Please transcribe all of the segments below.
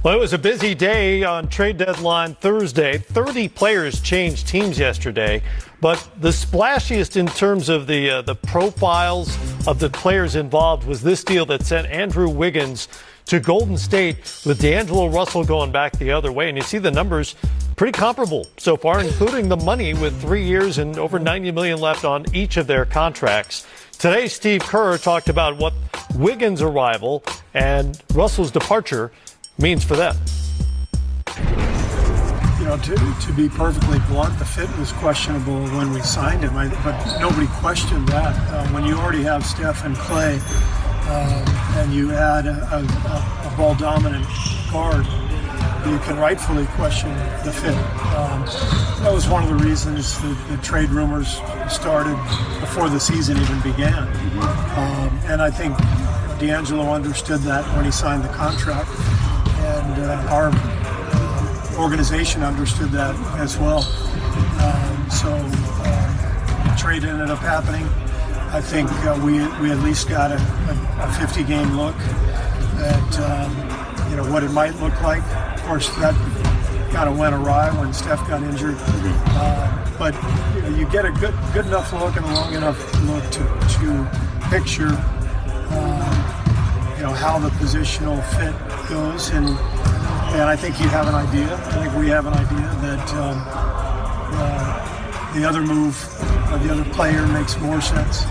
Well, it was a busy day on trade deadline Thursday. 30 players changed teams yesterday, but the splashiest in terms of the profiles of the players involved was this deal that sent Andrew Wiggins to Golden State, with D'Angelo Russell going back the other way. And you see the numbers pretty comparable so far, including the money, with 3 years and over $90 million left on each of their contracts. Today, Steve Kerr talked about what Wiggins' arrival and Russell's departure means for them. You know, to be perfectly blunt, the fit was questionable when we signed him, but nobody questioned that. When you already have Steph and Clay, and you add a ball-dominant guard, you can rightfully question the fit. That was one of the reasons the trade rumors started before the season even began. And I think D'Angelo understood that when he signed the contract, and our organization understood that as well. So the trade ended up happening. I think we at least got a 50-game look at what it might look like. Of course, that kind of went awry when Steph got injured. But you get a good enough look and a long enough look to picture how the positional fit goes, and I think you have an idea. I think we have an idea that the other move, the other player makes more sense.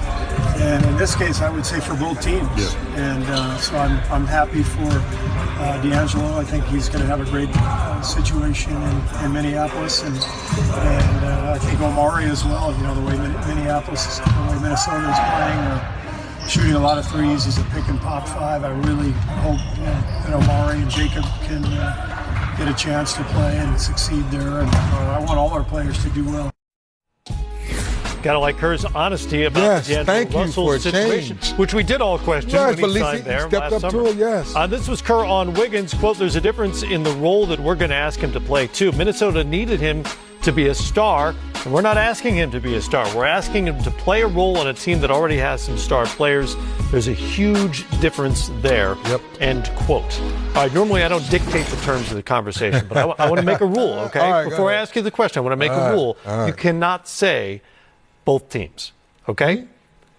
And in this case, I would say for both teams. Yeah. And so I'm happy for D'Angelo. I think he's going to have a great situation in Minneapolis, and I think Omari as well. You know, the way Minnesota is playing. Shooting a lot of threes. He's a pick and pop five. I really hope that Omari and Jacob can get a chance to play and succeed there. And I want all our players to do well. Got to like Kerr's honesty about the D'Angelo Russell situation, which we did all question when he signed there last summer. This was Kerr on Wiggins. Quote, there's a difference in the role that we're going to ask him to play, too. Minnesota needed him to be a star, and we're not asking him to be a star. We're asking him to play a role on a team that already has some star players. There's a huge difference there. Yep. End quote. All right, normally I don't dictate the terms of the conversation, but I want to make a rule, okay? Right, before I ask you the question, I want to make a rule. You cannot say both teams, okay?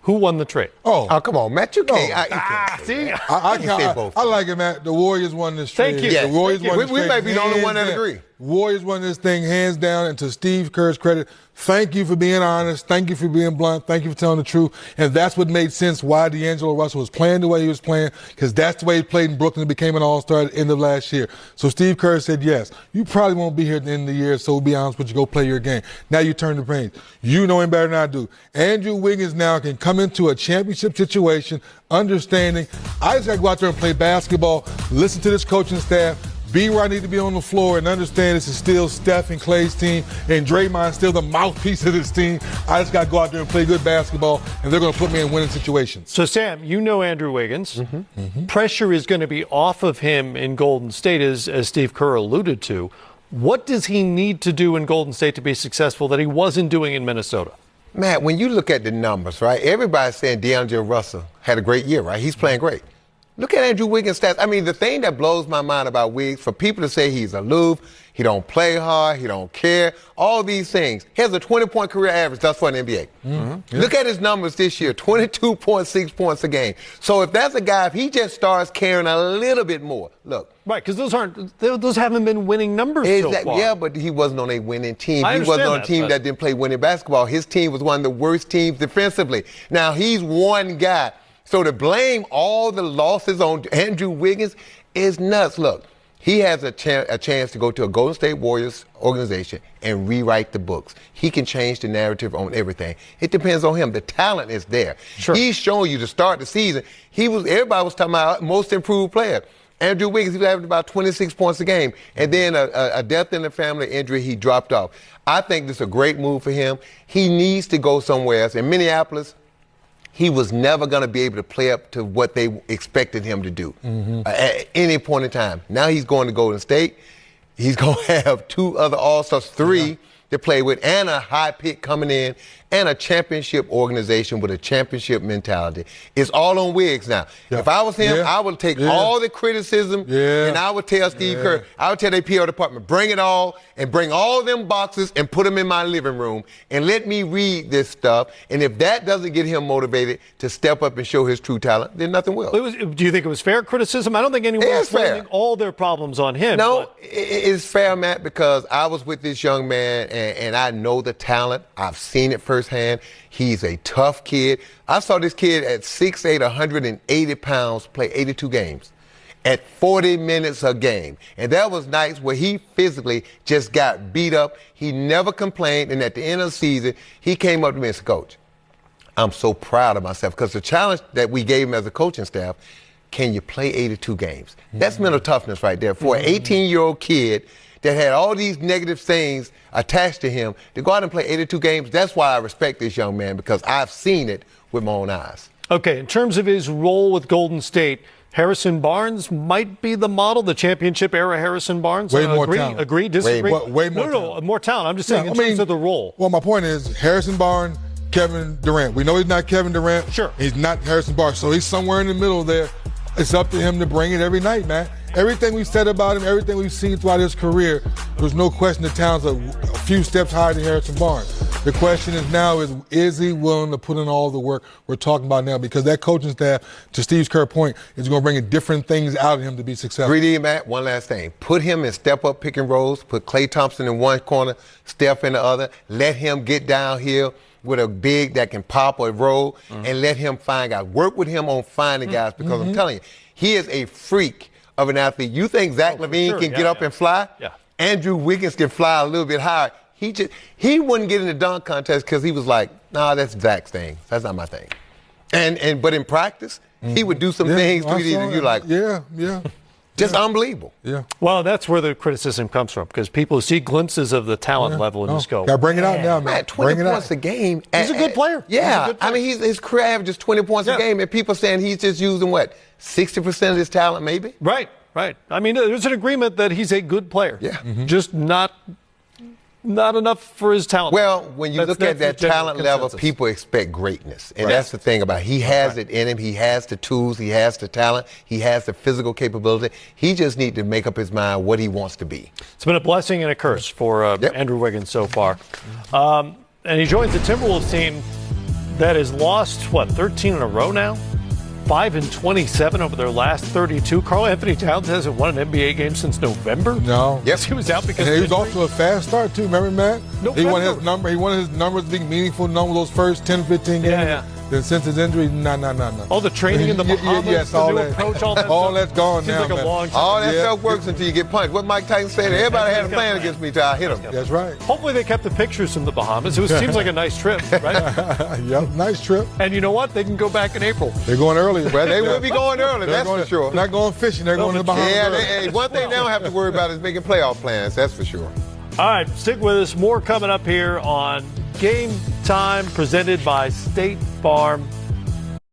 Who won the trade? Oh, come on, Matt. You can't. See? I can say both. I like it, Matt. The Warriors won this trade. Thank you. The Warriors won this trade. We may be the only one that agree. Warriors won this thing hands down, and to Steve Kerr's credit, thank you for being honest. Thank you for being blunt. Thank you for telling the truth. And that's what made sense why D'Angelo Russell was playing the way he was playing, because that's the way he played in Brooklyn and became an all-star at the end of last year. So Steve Kerr said, yes, you probably won't be here at the end of the year, so we'll be honest with you, go play your game. Now you turn the page. You know him better than I do. Andrew Wiggins now can come into a championship situation, understanding, I just got to go out there and play basketball, listen to this coaching staff, be where I need to be on the floor, and understand this is still Steph and Clay's team, and Draymond's still the mouthpiece of this team. I just got to go out there and play good basketball, and they're going to put me in winning situations. So, Sam, you know Andrew Wiggins. Pressure is going to be off of him in Golden State, as Steve Kerr alluded to. What does he need to do in Golden State to be successful that he wasn't doing in Minnesota? Matt, when you look at the numbers, right, everybody's saying D'Angelo Russell had a great year, right? He's playing great. Look at Andrew Wiggins' stats. I mean, the thing that blows my mind about Wiggs, for people to say he's aloof, he don't play hard, he don't care, all these things. He has a 20-point career average thus far in the NBA. Yeah. Look at his numbers this year, 22.6 points a game. So if that's a guy, if he just starts caring a little bit more, look. Right, because those haven't been winning numbers so far. Yeah, but he wasn't on a winning team. He wasn't on a team that didn't play winning basketball. His team was one of the worst teams defensively. Now, he's one guy. So to blame all the losses on Andrew Wiggins is nuts. Look, he has a chance to go to a Golden State Warriors organization and rewrite the books. He can change the narrative on everything. It depends on him. The talent is there. Sure. He's shown you to start the season. Everybody was talking about most improved player. Andrew Wiggins, he was averaging about 26 points a game. And then a death in the family injury, he dropped off. I think this is a great move for him. He needs to go somewhere else. In Minneapolis, he was never going to be able to play up to what they expected him to do at any point in time. Now he's going to Golden State. He's going to have two other All-Stars, three to play with, and a high pick coming in. and a championship organization with a championship mentality. It's all on Wiggs now. Yeah. If I was him, I would take all the criticism and I would tell Steve Kerr, I would tell their PR department, bring it all and bring all them boxes and put them in my living room and let me read this stuff. And if that doesn't get him motivated to step up and show his true talent, then nothing will. Do you think it was fair criticism? I don't think anyone was blaming all their problems on him. No, it's fair, Matt, because I was with this young man and I know the talent. I've seen it firsthand. He's a tough kid. I saw this kid at 6'8", 180 pounds, play 82 games at 40 minutes a game. And that was nights where he physically just got beat up. He never complained. And at the end of the season, he came up to me and said, Coach, I'm so proud of myself because the challenge that we gave him as a coaching staff, can you play 82 games? That's mental toughness right there. For an 18-year-old kid that had all these negative things attached to him, to go out and play 82 games, that's why I respect this young man, because I've seen it with my own eyes. Okay, in terms of his role with Golden State, Harrison Barnes might be the model, the championship-era Harrison Barnes. Way more talent. Agree, disagree? Way more talent. No, more talent. I'm just saying in terms of the role. Well, my point is Harrison Barnes, Kevin Durant. We know he's not Kevin Durant. Sure. He's not Harrison Barnes, so he's somewhere in the middle there. It's up to him to bring it every night, man. Everything we've said about him, everything we've seen throughout his career, there's no question the talent's a few steps higher than Harrison Barnes. The question is he willing to put in all the work we're talking about now? Because that coaching staff, to Steve Kerr's point, is going to bring different things out of him to be successful. 3D, Matt, one last thing. Put him in step-up pick and rolls. Put Klay Thompson in one corner, Steph in the other. Let him get downhill with a big that can pop or roll, and let him find guys. Work with him on finding guys, because I'm telling you, he is a freak of an athlete. You think Zach LaVine can get up and fly? Yeah. Andrew Wiggins can fly a little bit higher. He wouldn't get in the dunk contest because he was like, nah, that's Zach's thing. That's not my thing. But in practice, he would do some things to you. You're like, just unbelievable. Yeah. Well, that's where the criticism comes from, because people see glimpses of the talent level and just go, gotta bring it out now, man. 20 points a game. He's a good player. Yeah. Good player. I mean, his career average is 20 points a game, and people saying he's just using, 60% of his talent maybe? Right. I mean, there's an agreement that he's a good player. Yeah. Just not enough for his talent. Well, when you look at that talent level, people expect greatness. And that's the thing about it. He has it in him. He has the tools. He has the talent. He has the physical capability. He just needs to make up his mind what he wants to be. It's been a blessing and a curse for Andrew Wiggins so far. And he joins the Timberwolves team that has lost, 13 in a row now? 5-27 over their last 32. Karl Anthony Towns hasn't won an NBA game since November. No. Yes, he was out because he was off to a fast start too. Remember, Matt? November. He wanted his numbers being meaningful. Those first 10, 15 games. Yeah. Then since his injury, no. All the training in the Bahamas, yes, all that. Approach, all that all that's gone Seems now. Like a long time. All that stuff works until you get punched. What Mike Tyson said, everybody had a plan against me till I hit him. That's right. Hopefully they kept the pictures from the Bahamas. It seems like a nice trip, right? Yep, nice trip. And you know what? They can go back in April. They're going early. Well, they will be going early, that's for sure. Not going fishing. They're going to the Bahamas. Yeah, one thing they don't have to worry about is making playoff plans, that's for sure. All right, stick with us. More coming up here on Game Time, presented by State Farm.